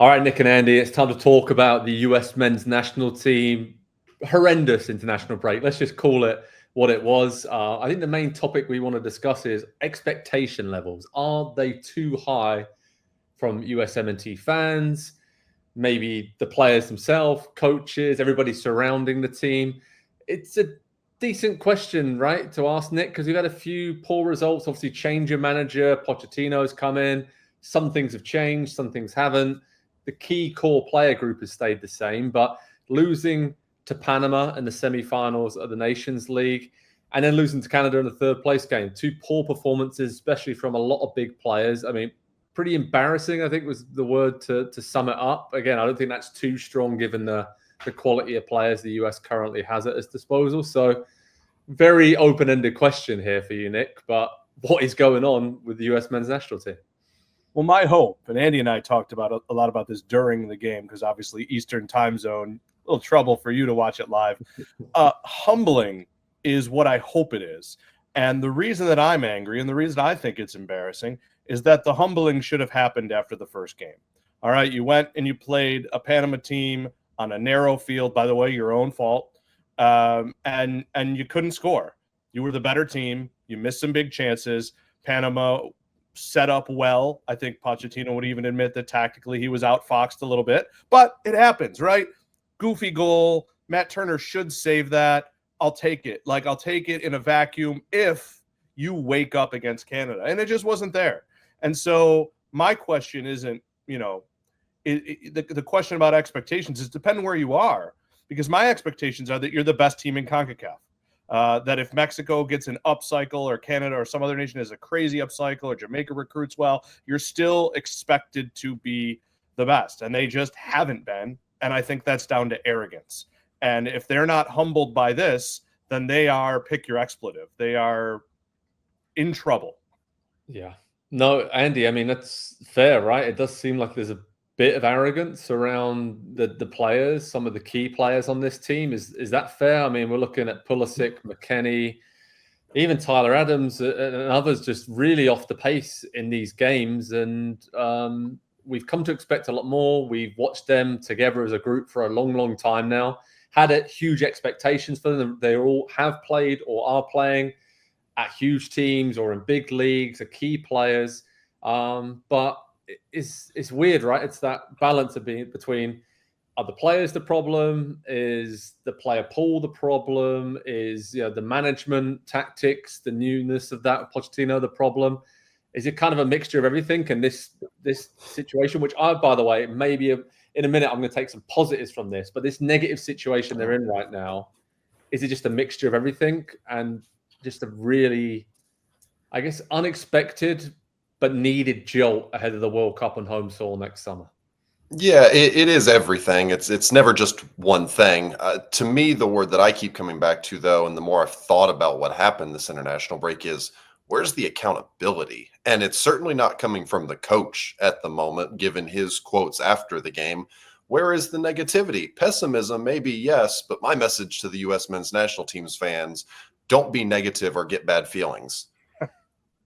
All right, Nick and Andy, it's time to talk about the US men's national team. Horrendous international break. Let's just call it what it was. I think the main topic we want to discuss is expectation levels. Are they too high from USMNT fans? Maybe the players themselves, coaches, everybody surrounding the team. It's a decent question, right, to ask, Nick, because we've had a few poor results. Obviously, change your manager. Pochettino's come in. Some things have changed, some things haven't. The key core player group has stayed the same, but losing to Panama in the semi-finals of the Nations League and then losing to Canada in the third place game. Two poor performances, especially from a lot of big players. I mean, pretty embarrassing, I think was the word to sum it up. Again, I don't think that's too strong given the quality of players the US currently has at its disposal. So very open-ended question here for you, Nick, but what is going on with the US men's national team? Well, my hope, and Andy and I talked about a lot about this during the game, because obviously Eastern time zone, a little trouble for you to watch it live. Humbling is what I hope it is. And the reason that I'm angry and the reason I think it's embarrassing is that the humbling should have happened after the first game. All right, you went and you played a Panama team on a narrow field, by the way, your own fault, and you couldn't score. You were the better team. You missed some big chances. Panama set up well. I think Pochettino would even admit that tactically he was outfoxed a little bit, but it happens, right? Goofy goal. Matt Turner should save that. I'll take it. I'll take it in a vacuum if you wake up against Canada. And it just wasn't there. And so my question isn't, the question about expectations is depending where you are, because my expectations are that you're the best team in Concacaf. That if Mexico gets an upcycle or Canada or some other nation has a crazy upcycle or Jamaica recruits well, you're still expected to be the best. And they just haven't been. And I think that's down to arrogance. And if they're not humbled by this, then they are, pick your expletive, they are in trouble. Yeah. No, Andy, I mean, that's fair, right? It does seem like there's a bit of arrogance around the players, some of the key players on this team. Is that fair? I mean, we're looking at Pulisic, McKennie, even Tyler Adams and others just really off the pace in these games. And we've come to expect a lot more. We've watched them together as a group for a long, long time now. Had huge expectations for them. They all have played or are playing at huge teams or in big leagues, are key players. But it's weird, right? It's that balance of being between, are the players the problem? Is the player pool the problem? Is the management tactics, the newness of that Pochettino the problem? Is it kind of a mixture of everything? And this situation, which by the way, maybe in a minute I'm going to take some positives from this, but this negative situation they're in right now, is it just a mixture of everything and just a really, I guess, unexpected but needed jolt ahead of the World Cup on home soil next summer? Yeah, it is everything. It's never just one thing. To me, the word that I keep coming back to, though, and the more I've thought about what happened this international break is, where's the accountability? And it's certainly not coming from the coach at the moment, given his quotes after the game. Where is the negativity? Pessimism, maybe, yes, but my message to the U.S. men's national team's fans, don't be negative or get bad feelings.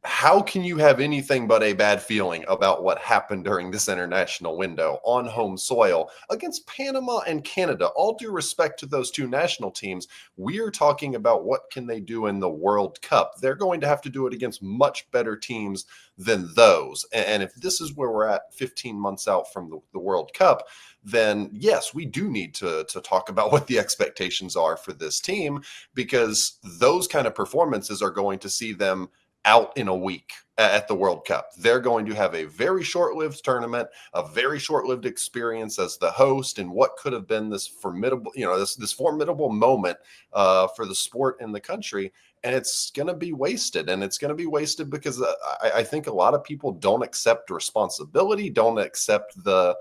How can you have anything but a bad feeling about what happened during this international window on home soil against Panama and Canada? All due respect to those two national teams, we're talking about what can they do in the World Cup. They're going to have to do it against much better teams than those. And if this is where we're at 15 months out from the World Cup, then yes, we do need to talk about what the expectations are for this team, because those kind of performances are going to see them out in a week at the World Cup. They're going to have a very short-lived tournament, a very short-lived experience as the host, and what could have been this formidable, this formidable moment for the sport in the country. And it's going to be wasted. And it's going to be wasted because I think a lot of people don't accept responsibility, don't accept the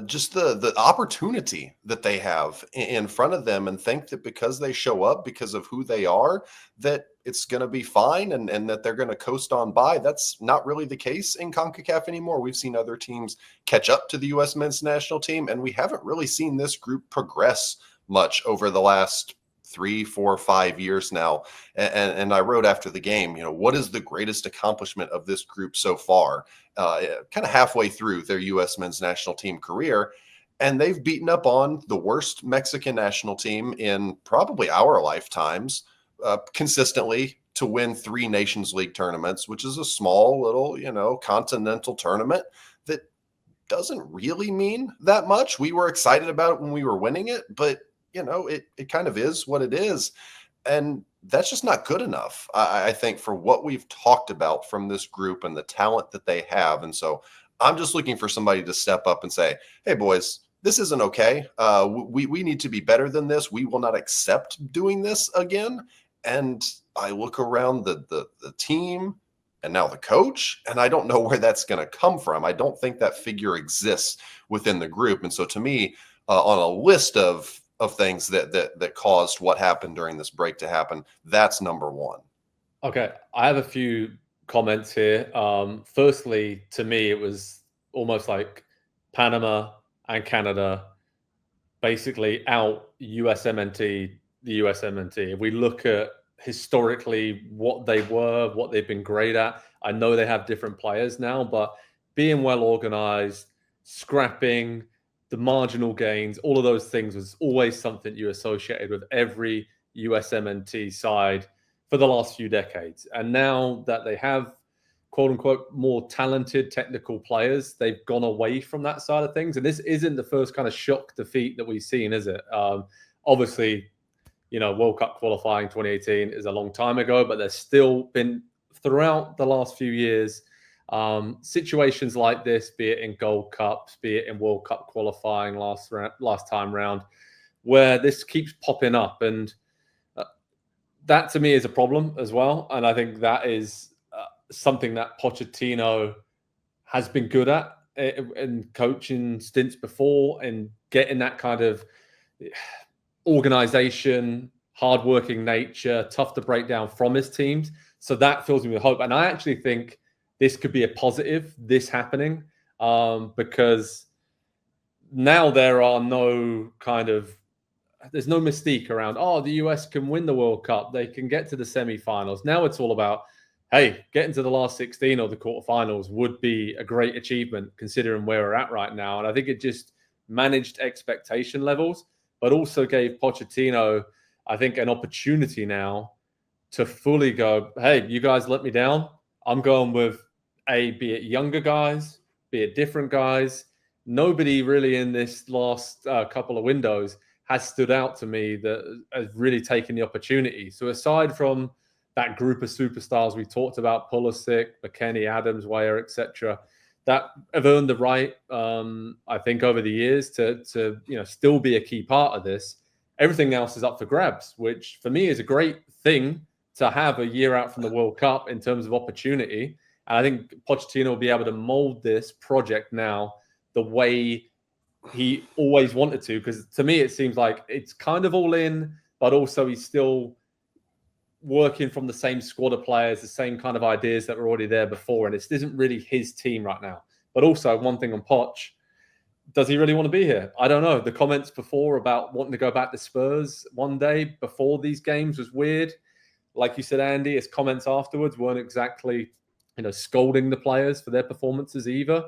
just the opportunity that they have in front of them, and think that because they show up, because of who they are, that it's going to be fine and that they're going to coast on by. That's not really the case in CONCACAF anymore. We've seen other teams catch up to the U.S. men's national team, and we haven't really seen this group progress much over the last 3, 4, 5 years now. And I wrote after the game, what is the greatest accomplishment of this group so far? kind of halfway through their U.S. men's national team career. And they've beaten up on the worst Mexican national team in probably our lifetimes consistently to win 3 Nations League tournaments, which is a small little, continental tournament that doesn't really mean that much. We were excited about it when we were winning it, but, it kind of is what it is. And that's just not good enough, I think, for what we've talked about from this group and the talent that they have. And so I'm just looking for somebody to step up and say, hey, boys, this isn't okay. We need to be better than this. We will not accept doing this again. And I look around the team and now the coach, and I don't know where that's going to come from. I don't think that figure exists within the group. And so to me, on a list of things that caused what happened during this break to happen, that's number one. Okay, I have a few comments here. Firstly, to me, it was almost like Panama and Canada basically out USMNT, the USMNT. If we look at historically what they were, what they've been great at, I know they have different players now, but being well organized, scrapping, the marginal gains, all of those things was always something you associated with every USMNT side for the last few decades. And now that they have, quote unquote, more talented technical players, they've gone away from that side of things. And this isn't the first kind of shock defeat that we've seen, is it? Obviously, World Cup qualifying 2018 is a long time ago, but there's still been throughout the last few years, situations like this, be it in Gold Cups, be it in World Cup qualifying last time round, where this keeps popping up. And that to me is a problem as well. And I think that is something that Pochettino has been good at in coaching stints before, and getting that kind of organization, hardworking nature, tough to break down from his teams. So that fills me with hope. And I actually think this could be a positive, this happening, because now there are there's no mystique around, the US can win the World Cup, they can get to the semifinals. Now it's all about, hey, getting to the last 16 or the quarterfinals would be a great achievement considering where we're at right now. And I think it just managed expectation levels, but also gave Pochettino, I think, an opportunity now to fully go, hey, you guys let me down. I'm going with be it younger guys, be it different guys. Nobody really in this last couple of windows has stood out to me that has really taken the opportunity. So aside from that group of superstars we talked about, Pulisic, McKennie, Adams, Weah, etc., that have earned the right, I think, over the years to still be a key part of this. Everything else is up for grabs, which for me is a great thing to have a year out from the World Cup in terms of opportunity. And I think Pochettino will be able to mold this project now the way he always wanted to, because to me it seems like it's kind of all in, but also he's still working from the same squad of players, the same kind of ideas that were already there before, and it isn't really his team right now. But also, one thing on Poch, does he really want to be here? I don't know. The comments before about wanting to go back to Spurs one day before these games was weird. Like you said, Andy, his comments afterwards weren't exactly, scolding the players for their performances either.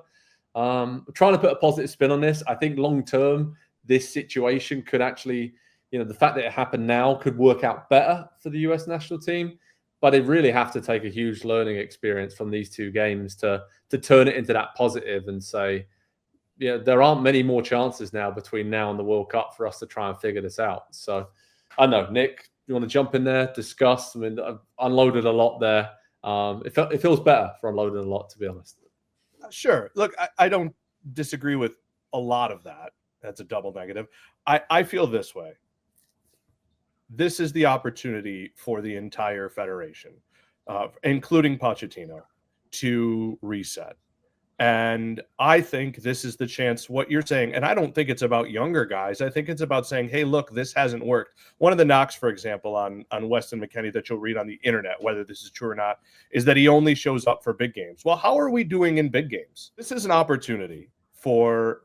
Trying to put a positive spin on this. I think long term, this situation could actually, the fact that it happened now could work out better for the US national team. But they really have to take a huge learning experience from these two games to turn it into that positive and say, there aren't many more chances now between now and the World Cup for us to try and figure this out. So I don't know, Nick, you want to jump in there, discuss? I mean, I've unloaded a lot there. It feels better for unloading a lot, to be honest. Sure. Look, I don't disagree with a lot of that. That's a double negative. I feel this way. This is the opportunity for the entire federation, including Pochettino, to reset. And I think this is the chance, what you're saying, and I don't think it's about younger guys. I think it's about saying, hey, look, this hasn't worked. One of the knocks, for example, on Weston McKennie that you'll read on the internet, whether this is true or not, is that he only shows up for big games. Well, how are we doing in big games? This is an opportunity for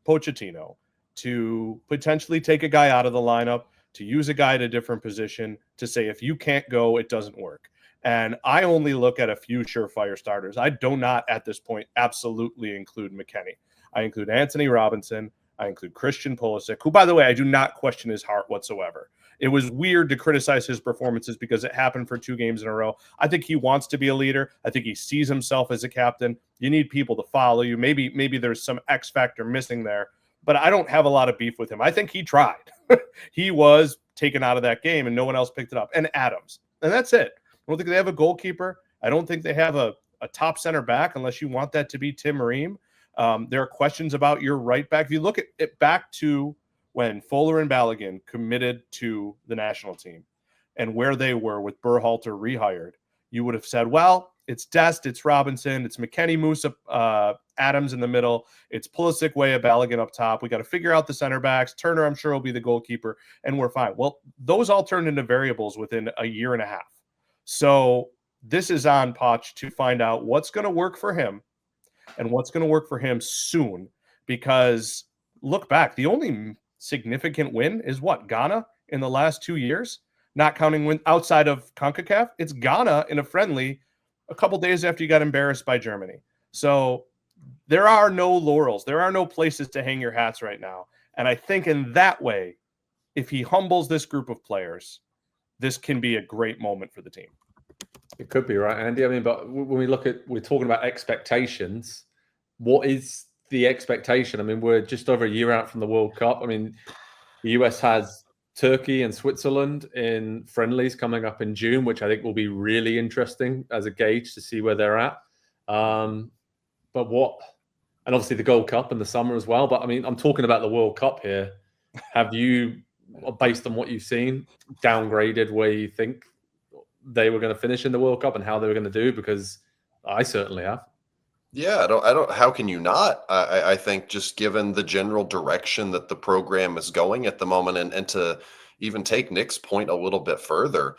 Pochettino to potentially take a guy out of the lineup, to use a guy at a different position, to say, if you can't go, it doesn't work. And I only look at a few surefire starters. I do not, at this point, absolutely include McKenny. I include Anthony Robinson. I include Christian Pulisic, who, by the way, I do not question his heart whatsoever. It was weird to criticize his performances because it happened for 2 games in a row. I think he wants to be a leader. I think he sees himself as a captain. You need people to follow you. Maybe there's some X factor missing there, but I don't have a lot of beef with him. I think he tried. He was taken out of that game and no one else picked it up. And Adams. And that's it. I don't think they have a goalkeeper. I don't think they have a top center back unless you want that to be Tim Ream. There are questions about your right back. If you look at it back to when Fuller and Balogun committed to the national team and where they were with Berhalter rehired, you would have said, well, it's Dest, it's Robinson, it's McKennie, Musa, Adams in the middle, it's Pulisic, Weah, Balogun up top. We got to figure out the center backs. Turner, I'm sure, will be the goalkeeper, and we're fine. Well, those all turned into variables within a year and a half. So this is on Poch to find out what's going to work for him and what's going to work for him soon, because look back, the only significant win is what? Ghana in the last 2 years, not counting win outside of CONCACAF. It's Ghana in a friendly a couple days after you got embarrassed by Germany. So there are no laurels. There are no places to hang your hats right now. And I think in that way, if he humbles this group of players, this can be a great moment for the team. It could be, right, Andy? I mean, but when we're talking about expectations, what is the expectation? I mean, we're just over a year out from the World Cup. I mean, the US has Turkey and Switzerland in friendlies coming up in June, which I think will be really interesting as a gauge to see where they're at. And obviously the Gold Cup in the summer as well. But I mean, I'm talking about the World Cup here. Have you, based on what you've seen, downgraded where you think they were going to finish in the World Cup and how they were going to do? Because I certainly have. Yeah, I don't. How can you not? I think just given the general direction that the program is going at the moment, and to even take Nick's point a little bit further,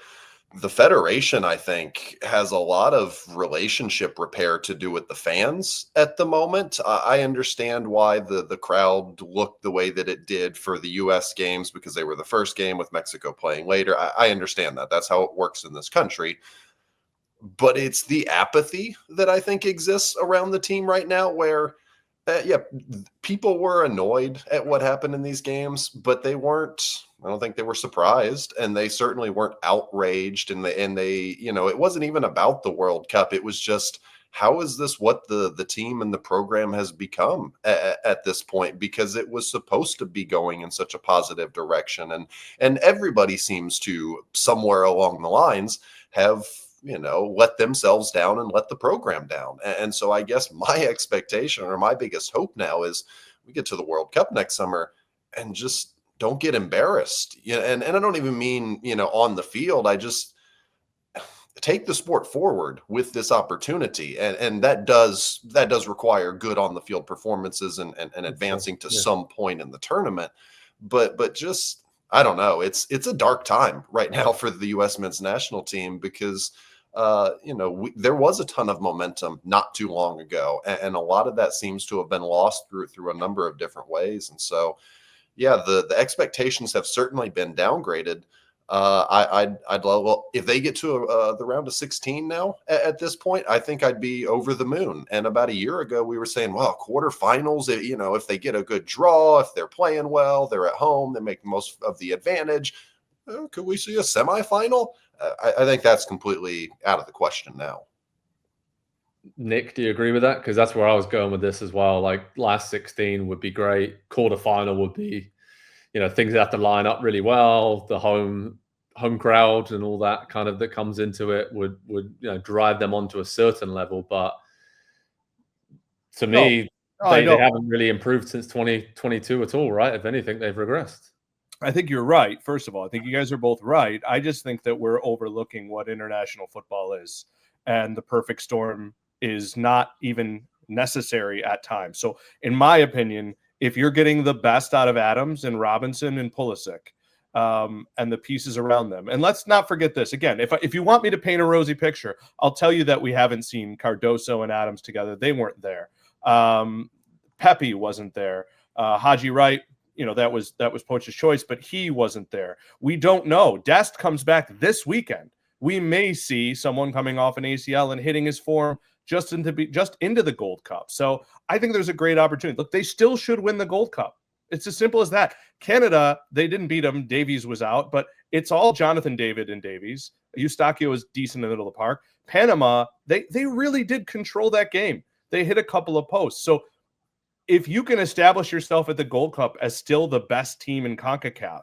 the Federation, I think, has a lot of relationship repair to do with the fans at the moment. I understand why the crowd looked the way that it did for the U.S. games because they were the first game with Mexico playing later. I understand that. That's how it works in this country. But it's the apathy that I think exists around the team right now where, people were annoyed at what happened in these games, but I don't think they were surprised, and they certainly weren't outraged. And they, it wasn't even about the World Cup. It was just, how is this what the team and the program has become at this point? Because it was supposed to be going in such a positive direction. And everybody seems to, somewhere along the lines, have let themselves down and let the program down. And so I guess my expectation or my biggest hope now is we get to the World Cup next summer and just don't get embarrassed. And I don't even mean, on the field. I just take the sport forward with this opportunity. And that does require good on the field performances and advancing to some point in the tournament. But just, I don't know. It's a dark time right now for the U.S. men's national team because, there was a ton of momentum not too long ago, and a lot of that seems to have been lost through a number of different ways. And so, the expectations have certainly been downgraded. I'd love, well, if they get to the round of 16 now at this point, I think I'd be over the moon. And about a year ago, we were saying, well, quarterfinals, if they get a good draw, if they're playing well, they're at home, they make most of the advantage. Could we see a semifinal? I think that's completely out of the question now. Nick, do you agree with that? Because that's where I was going with this as well. Like last 16 would be great. Quarterfinal would be, things have to line up really well. The home crowd and all that kind of that comes into it would drive them onto a certain level. But to me, they haven't really improved since 2022 at all, right? If anything, they've regressed. I think you're right. First of all, I think you guys are both right. I just think that we're overlooking what international football is, and the perfect storm is not even necessary at times. So in my opinion, if you're getting the best out of Adams and Robinson and Pulisic and the pieces around them, and let's not forget this, again, if you want me to paint a rosy picture, I'll tell you that we haven't seen Cardoso and Adams together. They weren't there. Pepe wasn't there. Haji Wright, that was Poch's choice, but he wasn't there. We don't know. Dest comes back this weekend. we may see someone coming off an ACL and hitting his form just into the Gold Cup. So I think there's a great opportunity. Look, they still should win the Gold Cup. It's as simple as that. Canada, they didn't beat them. Davies was out, but it's all Jonathan David and Davies. Eustachio was decent in the middle of the park. Panama, they really did control that game. They hit a couple of posts. So if you can establish yourself at the Gold Cup as still the best team in CONCACAF,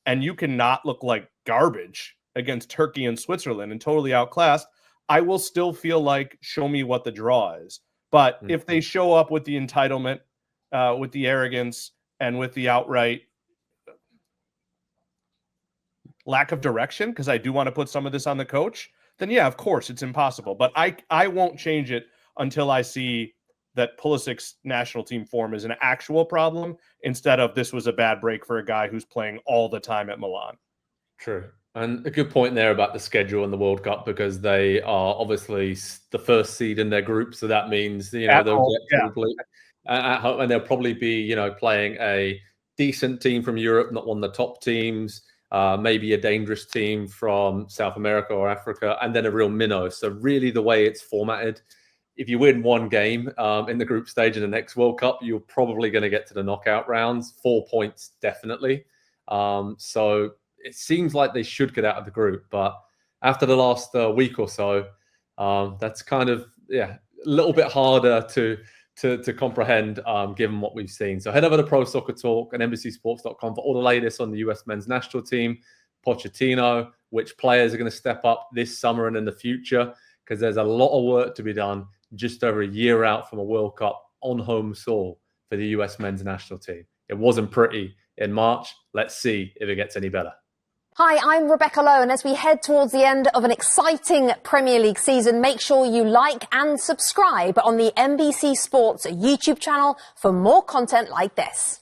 and you cannot look like garbage against Turkey and Switzerland and totally outclassed, I will still feel like show me what the draw is. But if they show up with the entitlement, with the arrogance, and with the outright lack of direction, because I do want to put some of this on the coach, then yeah, of course, it's impossible. But I won't change it until I see that Pulisic's national team form is an actual problem instead of this was a bad break for a guy who's playing all the time at Milan. True. And a good point there about the schedule in the World Cup, because they are obviously the first seed in their group. So that means, they'll get probably at home, and they'll probably be, playing a decent team from Europe, not one of the top teams, maybe a dangerous team from South America or Africa, and then a real minnow. So really the way it's formatted, if you win one game in the group stage in the next World Cup, you're probably going to get to the knockout rounds. 4 points, definitely. So it seems like they should get out of the group, but after the last week or so, that's kind of a little bit harder to comprehend given what we've seen. So head over to Pro Soccer Talk and NBCSports.com for all the latest on the US men's national team, Pochettino, which players are going to step up this summer and in the future, because there's a lot of work to be done just over a year out from a World Cup on home soil for the US men's national team. It wasn't pretty in March. Let's see if it gets any better. Hi, I'm Rebecca Lowe, and as we head towards the end of an exciting Premier League season, make sure you like and subscribe on the NBC Sports YouTube channel for more content like this.